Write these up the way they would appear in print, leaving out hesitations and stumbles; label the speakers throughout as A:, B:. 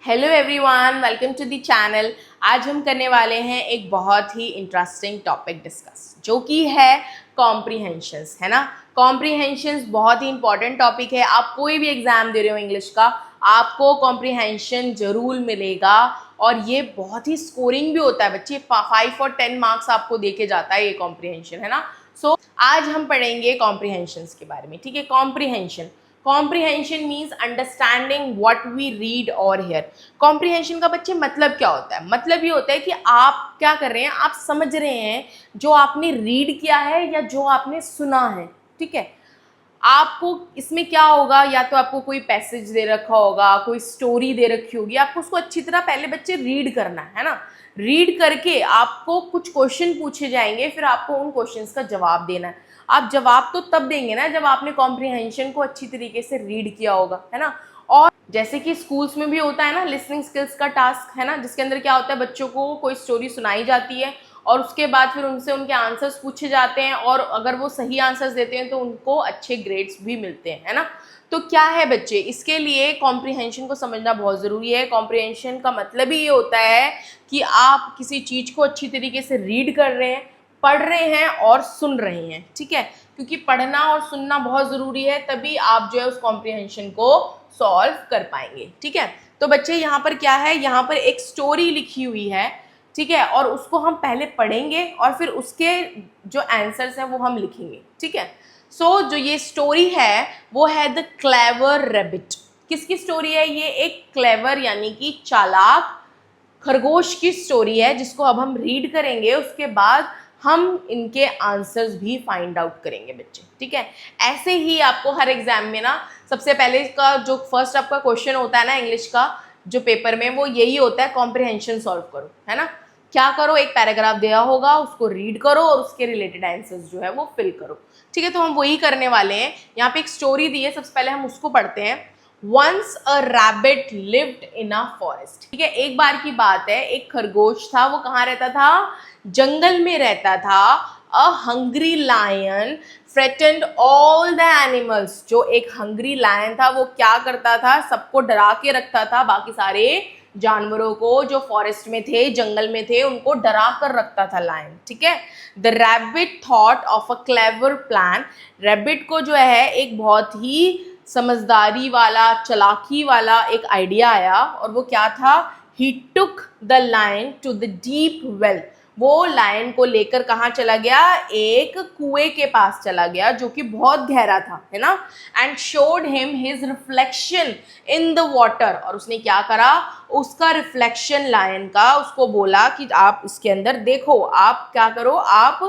A: Hello everyone, welcome to the channel. आज हम करने वाले हैं एक बहुत ही इंटरेस्टिंग टॉपिक डिस्कस, जो कि है कॉम्प्रीहेंशंस, है ना। कॉम्प्रीहेंशंस बहुत ही इंपॉर्टेंट टॉपिक है। आप कोई भी एग्जाम दे रहे हो इंग्लिश का, आपको कॉम्प्रीहेंशन जरूर मिलेगा और ये बहुत ही स्कोरिंग भी होता है बच्चे। 5 और 10 मार्क्स आपको दे के जाता है ये कॉम्प्रीहेंशन, है ना। सो आज हम पढ़ेंगे कॉम्प्रीहेंशंस के बारे में, ठीक है। Comprehension comprehension means understanding what we read और हेयर। कॉम्प्रीहेंशन का बच्चे मतलब क्या होता है? मतलब ये होता है कि आप क्या कर रहे हैं, आप समझ रहे हैं जो आपने रीड किया है या जो आपने सुना है, ठीक है। आपको इसमें क्या होगा, या तो आपको कोई पैसेज दे रखा होगा, कोई स्टोरी दे रखी होगी, आपको उसको अच्छी तरह पहले बच्चे रीड करना है ना। रीड करके आपको कुछ क्वेश्चन पूछे जाएंगे, फिर आपको उन क्वेश्चंस का जवाब देना है। आप जवाब तो तब देंगे ना जब आपने कॉम्प्रीहेंशन को अच्छी तरीके से रीड किया होगा, है ना। और जैसे कि स्कूल्स में भी होता है ना लिसनिंग स्किल्स का टास्क, है ना, जिसके अंदर क्या होता है, बच्चों को कोई स्टोरी सुनाई जाती है और उसके बाद फिर उनसे उनके आंसर्स पूछे जाते हैं, और अगर वो सही आंसर्स देते हैं तो उनको अच्छे ग्रेड्स भी मिलते हैं, है ना। तो क्या है बच्चे, इसके लिए कॉम्प्रीहेंशन को समझना बहुत ज़रूरी है। कॉम्प्रीहेंशन का मतलब ही ये होता है कि आप किसी चीज़ को अच्छी तरीके से रीड कर रहे हैं, पढ़ रहे हैं और सुन रहे हैं, ठीक है। क्योंकि पढ़ना और सुनना बहुत ज़रूरी है, तभी आप जो है उस कॉम्प्रीहेंशन को सॉल्व कर पाएंगे, ठीक है। तो बच्चे यहाँ पर क्या है, यहाँ पर एक स्टोरी लिखी हुई है, ठीक है, और उसको हम पहले पढ़ेंगे और फिर उसके जो आंसर्स हैं वो हम लिखेंगे, ठीक है। सो जो ये स्टोरी है वो है द क्लेवर रैबिट। किसकी स्टोरी है ये? एक क्लेवर यानी कि चालाक खरगोश की स्टोरी है, जिसको अब हम रीड करेंगे, उसके बाद हम इनके आंसर्स भी फाइंड आउट करेंगे बच्चे, ठीक है। ऐसे ही आपको हर एग्जाम में ना सबसे पहले का जो फर्स्ट आपका क्वेश्चन होता है ना इंग्लिश का जो पेपर में, वो यही होता है, कॉम्प्रीहेंशन सॉल्व करो, है ना। क्या करो, एक पैराग्राफ दिया होगा उसको रीड करो और उसके रिलेटेड आंसर्स जो है वो फिल करो, ठीक है। तो हम वही करने वाले हैं। यहाँ पे एक स्टोरी दी है, सबसे पहले हम उसको पढ़ते हैं। Once a rabbit lived in a forest। ठीक है, एक बार की बात है, एक खरगोश था, वो कहाँ रहता था? जंगल में रहता था। A hungry lion threatened all the animals। जो एक हंग्री लायन था वो क्या करता था? सबको डरा के रखता था, बाकी सारे जानवरों को जो फॉरेस्ट में थे, जंगल में थे, उनको डरा कर रखता था लायन, ठीक है। The rabbit thought of a clever plan. Rabbit को जो है एक बहुत ही समझदारी वाला, चालाकी वाला एक आइडिया आया, और वो क्या था? He took the lion to the deep well. वो लायन को लेकर कहाँ चला गया? एक कुएं के पास चला गया जो कि बहुत गहरा था, है ना। And showed him his reflection in the water. और उसने क्या करा? उसका रिफ्लेक्शन लायन का उसको बोला कि आप इसके अंदर देखो, आप क्या करो, आप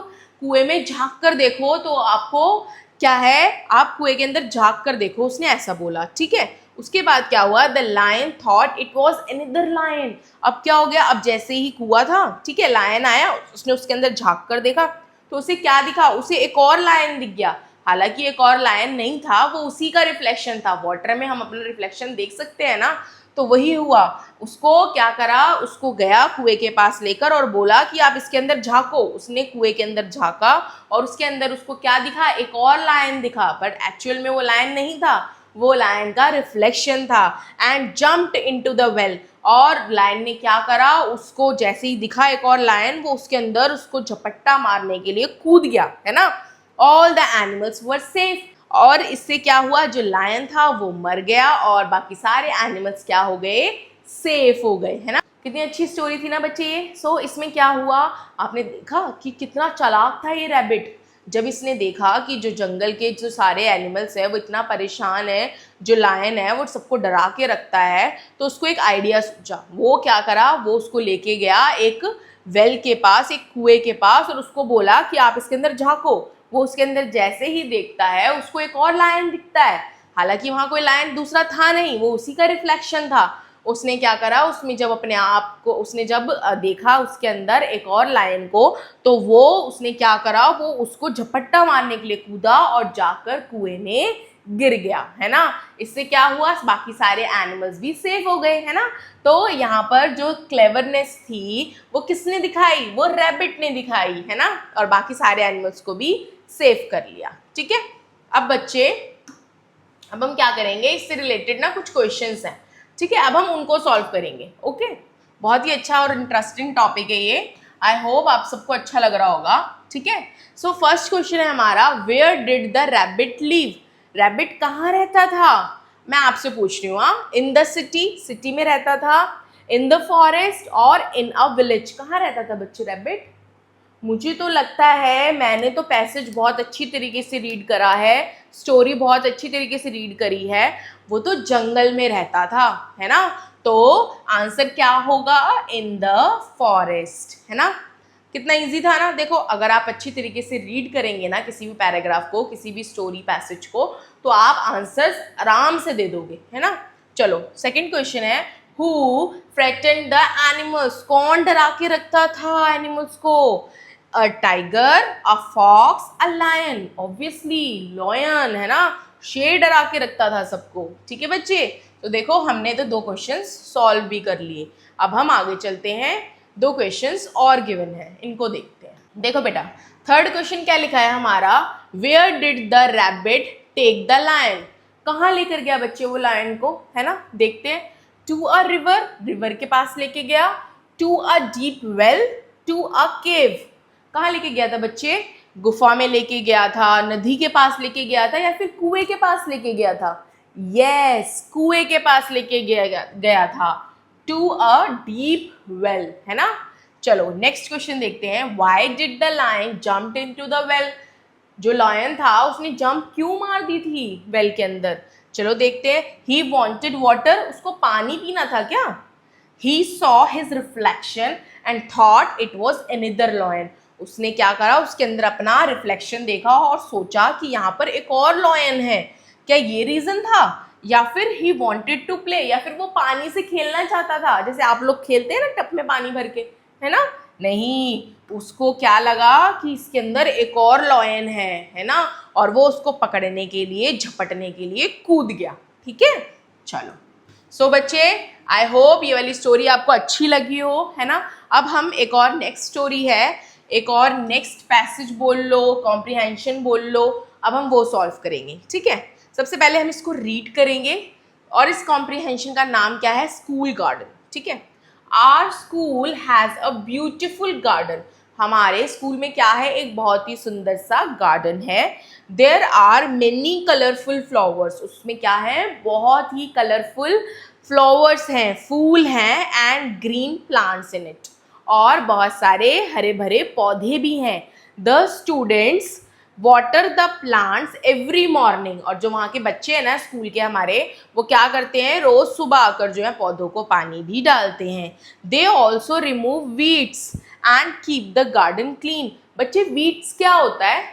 A: कुएं में झांक कर देखो तो आपको क्या है, आप कुएं के अंदर झांक कर देखो, उसने ऐसा बोला, ठीक है। उसके बाद क्या हुआ? The lion thought it was another lion. अब क्या हो गया? अब जैसे ही कुआं था, ठीक है, लायन आया, उसने उसके अंदर झांक कर देखा तो उसे क्या दिखा? उसे एक और लायन दिख गया। हालांकि एक और लायन नहीं था, वो उसी का रिफ्लेक्शन था। वाटर में हम अपना रिफ्लेक्शन देख सकते हैं ना, तो वही हुआ। उसको क्या करा? उसको गया कुएं के पास लेकर और बोला कि आप इसके अंदर झांको। उसने कुएं के अंदर झांका और उसके अंदर उसको क्या दिखा? एक और लायन दिखा, बट एक्चुअल में वो लायन नहीं था, वो लायन का रिफ्लेक्शन था। And jumped into the well. और लायन ने क्या करा? उसको जैसे ही दिखा एक और लायन, वो उसके अंदर उसको झपट्टा मारने के लिए कूद गया, है ना। All the animals were safe. और इससे क्या हुआ? जो लायन था वो मर गया और बाकी सारे एनिमल्स क्या हो गए? सेफ हो गए, है ना। कितनी अच्छी स्टोरी थी ना बच्चे ये। सो इसमें क्या हुआ, आपने देखा कि कितना चालाक था ये रैबिट। जब इसने देखा कि जो जंगल के जो सारे एनिमल्स है वो इतना परेशान है, जो लायन है वो सबको डरा के रखता है, तो उसको एक आइडिया सूझा। वो क्या करा? वो उसको लेके गया एक वेल के पास, एक कुएं के पास, और उसको बोला कि आप इसके अंदर झांको। वो उसके अंदर जैसे ही देखता है, उसको एक और लायन दिखता है। हालांकि वहां कोई लायन दूसरा था नहीं, वो उसी का रिफ्लेक्शन था। उसने क्या करा? उसमें जब अपने आप को उसने जब देखा उसके अंदर एक और लायन को, तो वो उसने क्या करा? वो उसको झपट्टा मारने के लिए कूदा और जाकर कुएं में गिर गया, है ना। इससे क्या हुआ? बाकी सारे एनिमल्स भी सेफ हो गए, है ना। तो यहाँ पर जो क्लेवरनेस थी वो किसने दिखाई? वो रैबिट ने दिखाई, है ना, और बाकी सारे एनिमल्स को भी सेफ कर लिया, ठीक है। अब बच्चे, अब हम क्या करेंगे, इससे रिलेटेड ना कुछ क्वेश्चंस हैं। ठीक है, अब हम उनको सॉल्व करेंगे। ओके, बहुत ही अच्छा और इंटरेस्टिंग टॉपिक है ये। आई होप आप सबको अच्छा लग रहा होगा। ठीक है, सो फर्स्ट क्वेश्चन है हमारा, where did the rabbit live? Rabbit कहाँ रहता था? मैं आपसे पूछ रही हूँ। इन द सिटी, सिटी में रहता था, इन द फॉरेस्ट और इन अ विलेज? कहाँ रहता था बच्चे रैबिट? मुझे तो लगता है, मैंने तो पैसेज बहुत अच्छी तरीके से रीड करा है, स्टोरी बहुत अच्छी तरीके से रीड करी है, वो तो जंगल में रहता था, है ना? तो आंसर क्या होगा? इन द फॉरेस्ट, है ना? कितना इजी था ना। देखो, अगर आप अच्छी तरीके से रीड करेंगे ना किसी भी पैराग्राफ को, किसी भी स्टोरी पैसेज को, तो आप आंसर्स आराम से दे दोगे, है ना? चलो, सेकंड क्वेश्चन है, हु फ्रेटेंड द एनिमल्स? कौन डरा के रखता था एनिमल्स को? A tiger, a fox, a lion? Obviously lion, है ना? शेर डरा के रखता था सबको। ठीक है बच्चे, तो देखो हमने तो 2 क्वेश्चंस सॉल्व भी कर लिए। अब हम आगे चलते हैं, 2 क्वेश्चंस और गिवन है, इनको देखते हैं। देखो बेटा, थर्ड क्वेश्चन क्या लिखा है हमारा, where did the rabbit take the lion? कहाँ लेकर गया बच्चे वो लायन को, है ना? देखते हैं। टू अ रिवर, रिवर के पास लेके गया। To a deep well, to a cave? कहाँ लेके गया था बच्चे? गुफा में लेके गया था, नदी के पास लेके गया था, या फिर कुएं के पास लेके गया था? यस, कुएं के पास लेके गया था। टू अ डीप वेल, है ना? चलो नेक्स्ट क्वेश्चन देखते हैं, why did the lion jump into the well? जो लायन था उसने जंप क्यों मार दी थी वेल के अंदर? चलो देखते हैं। ही वॉन्टेड वाटर, उसको पानी पीना था क्या? He saw his reflection and thought it was another lion. उसने क्या करा, उसके अंदर अपना रिफ्लेक्शन देखा और सोचा कि यहाँ पर एक और लॉयन है। क्या ये रीजन था? या फिर ही वॉन्टेड टू प्ले, या फिर वो पानी से खेलना चाहता था, जैसे आप लोग खेलते हैं ना टप में पानी भर के, है ना? नहीं, उसको क्या लगा कि इसके अंदर एक और लॉयन है ना? और वो उसको पकड़ने के लिए, झपटने के लिए कूद गया। ठीक है, चलो। सो बच्चे, आई होप ये वाली स्टोरी आपको अच्छी लगी हो, है ना? अब हम एक और नेक्स्ट स्टोरी है, एक और नेक्स्ट पैसेज बोल लो, कॉम्प्रिहेंशन बोल लो, अब हम वो सॉल्व करेंगे। ठीक है, सबसे पहले हम इसको रीड करेंगे, और इस कॉम्प्रिहेंशन का नाम क्या है? School garden. ठीक है, our school has a beautiful garden. हमारे स्कूल में क्या है? एक बहुत ही सुंदर सा गार्डन है। There are many colourful flowers, उसमें क्या है? बहुत ही कलरफुल फ्लावर्स हैं, फूल हैं, and green plants in it, और बहुत सारे हरे भरे पौधे भी हैं। The students water the plants every morning, और जो वहाँ के बच्चे हैं ना स्कूल के हमारे, वो क्या करते हैं? रोज सुबह आकर जो है पौधों को पानी भी डालते हैं। They also remove weeds and keep the garden clean. बच्चे, वीड्स क्या होता है?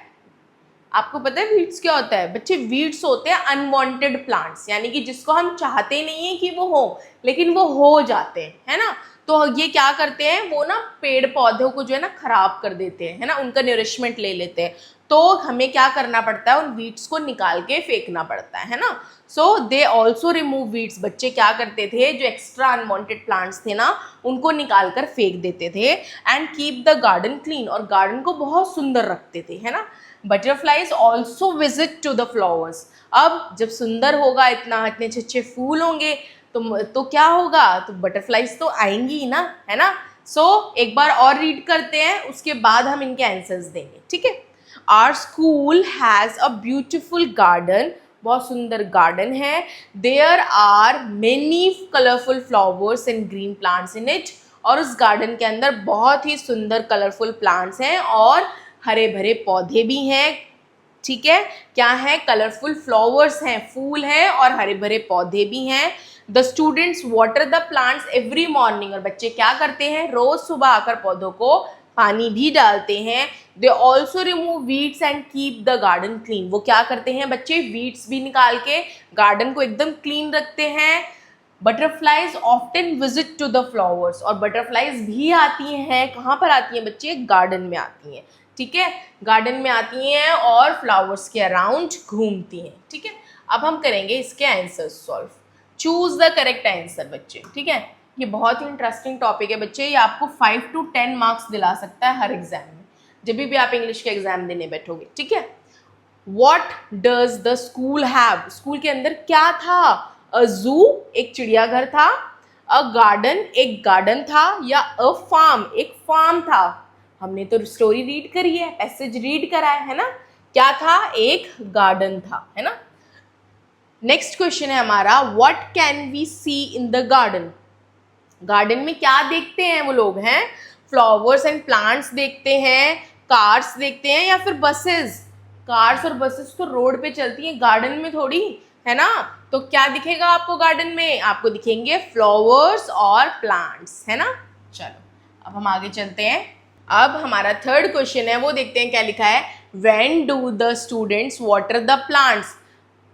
A: आपको पता है वीड्स क्या होता है? बच्चे, वीड्स होते हैं अनवांटेड प्लांट्स, यानी कि जिसको हम चाहते नहीं है कि वो हो, लेकिन वो हो जाते हैं, है ना? तो ये क्या करते हैं? वो ना पेड़ पौधों को जो है ना खराब कर देते हैं, है ना? उनका नरिशमेंट ले लेते हैं। तो हमें क्या करना पड़ता है? उन वीड्स को निकाल के फेंकना पड़ता है ना? सो दे ऑल्सो रिमूव वीड्स। बच्चे क्या करते थे? जो एक्स्ट्रा अनवांटेड प्लांट्स थे ना, उनको निकाल कर फेंक देते थे। And keep the garden clean, और गार्डन को बहुत सुंदर रखते थे, है ना? Butterflies also visit to the flowers. अब जब सुंदर होगा, इतने अच्छे अच्छे फूल होंगे, तो क्या होगा? तो बटरफ्लाइज तो आएंगी ही ना, है ना? सो एक बार और रीड करते हैं, उसके बाद हम इनके आंसर्स देंगे। ठीक है, our school has a beautiful garden, बहुत सुंदर गार्डन है। There are many colourful flowers and green plants in it, और उस गार्डन के अंदर बहुत ही सुंदर कलरफुल प्लांट्स हैं और हरे भरे पौधे भी हैं। ठीक है, क्या है? कलरफुल फ्लावर्स हैं, फूल हैं, और हरे भरे पौधे भी हैं। The students water the plants every morning, और बच्चे क्या करते हैं? रोज सुबह आकर पौधों को पानी भी डालते हैं। They also remove weeds and keep the garden clean, वो क्या करते हैं बच्चे? वीड्स भी निकाल के गार्डन को एकदम क्लीन रखते हैं। Butterflies often visit to the flowers, और बटरफ्लाइज भी आती हैं, कहाँ पर आती हैं बच्चे? गार्डन में आती हैं। ठीक है, गार्डन में आती हैं और फ्लावर्स के अराउंड घूमती हैं। ठीक है, अब हम करेंगे इसके answers solve. Choose the correct answer बच्चे। ठीक है, ये बहुत ही इंटरेस्टिंग टॉपिक है बच्चे, ये आपको 5 to 10 मार्क्स दिला सकता है हर एग्जाम में, जब भी आप इंग्लिश के एग्जाम देने बैठोगे। ठीक है, what does the school have? School के अंदर क्या था? अ जू एक चिड़ियाघर था, अ गार्डन एक गार्डन था, या अ फार्म एक फार्म था? हमने तो स्टोरी रीड करी है, पैसेज रीड करा है ना? क्या था? एक गार्डन था, है ना? नेक्स्ट क्वेश्चन है हमारा, what can we see in the garden? Garden में क्या देखते हैं वो लोग? हैं फ्लावर्स एंड प्लांट्स देखते हैं, कार्स देखते हैं, या फिर बसेस? कार्स और बसेस तो रोड पे चलती हैं, गार्डन में थोड़ी, है ना? तो क्या दिखेगा आपको गार्डन में? आपको दिखेंगे फ्लावर्स और प्लांट्स, है ना? चलो अब हम आगे चलते हैं। अब हमारा थर्ड क्वेश्चन है, वो देखते हैं क्या लिखा है। When do the students water the plants?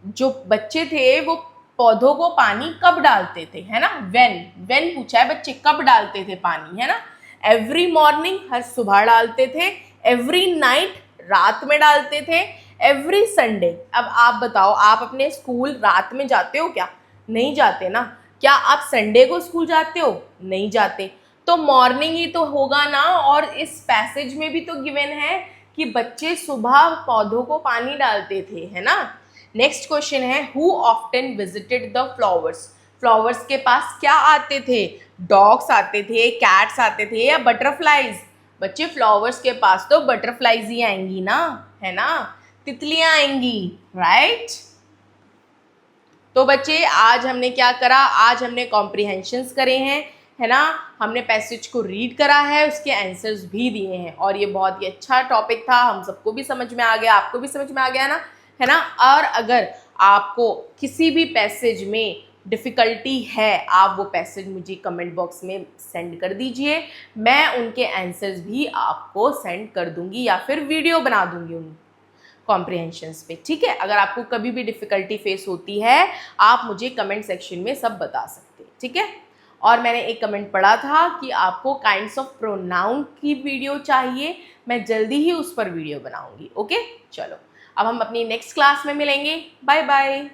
A: जो बच्चे थे वो पौधों को पानी कब डालते थे, है ना? व्हेन पूछा है, बच्चे कब डालते थे पानी, है ना? एवरी मॉर्निंग हर सुबह डालते थे, एवरी नाइट रात में डालते थे, एवरी संडे। अब आप बताओ, आप अपने स्कूल रात में जाते हो क्या? नहीं जाते ना। क्या आप संडे को स्कूल जाते हो? नहीं जाते। तो मॉर्निंग ही तो होगा ना। और इस पैसेज में भी तो गिवन है कि बच्चे सुबह पौधों को पानी डालते थे, है ना? नेक्स्ट क्वेश्चन है, who often visited the flowers? Flowers के पास क्या आते थे? डॉग्स आते थे, कैट्स आते थे, या बटरफ्लाइज? बच्चे फ्लावर्स के पास तो बटरफ्लाइज ही आएंगी ना, है ना? तितलियां आएंगी, राइट? तो बच्चे आज हमने क्या करा? आज हमने कॉम्प्रिहेंशंस करे हैं, है ना? हमने पैसेज को रीड करा है, उसके आंसर्स भी दिए हैं, और ये बहुत ही अच्छा टॉपिक था, हम सबको भी समझ में आ गया, आपको भी समझ में आ गया ना, है ना? और अगर आपको किसी भी पैसेज में डिफ़िकल्टी है, आप वो पैसेज मुझे कमेंट बॉक्स में सेंड कर दीजिए, मैं उनके आंसर्स भी आपको सेंड कर दूंगी, या फिर वीडियो बना दूंगी उन कॉम्प्रिहेंशंस पे, ठीक है? अगर आपको कभी भी डिफ़िकल्टी फेस होती है, आप मुझे कमेंट सेक्शन में सब बता सकते हैं, ठीक है? और मैंने एक कमेंट पढ़ा था कि आपको काइंड्स ऑफ प्रोनाउन की वीडियो चाहिए, मैं जल्दी ही उस पर वीडियो बनाऊंगी, ओके? चलो अब हम अपनी नेक्स्ट क्लास में मिलेंगे, बाय बाय।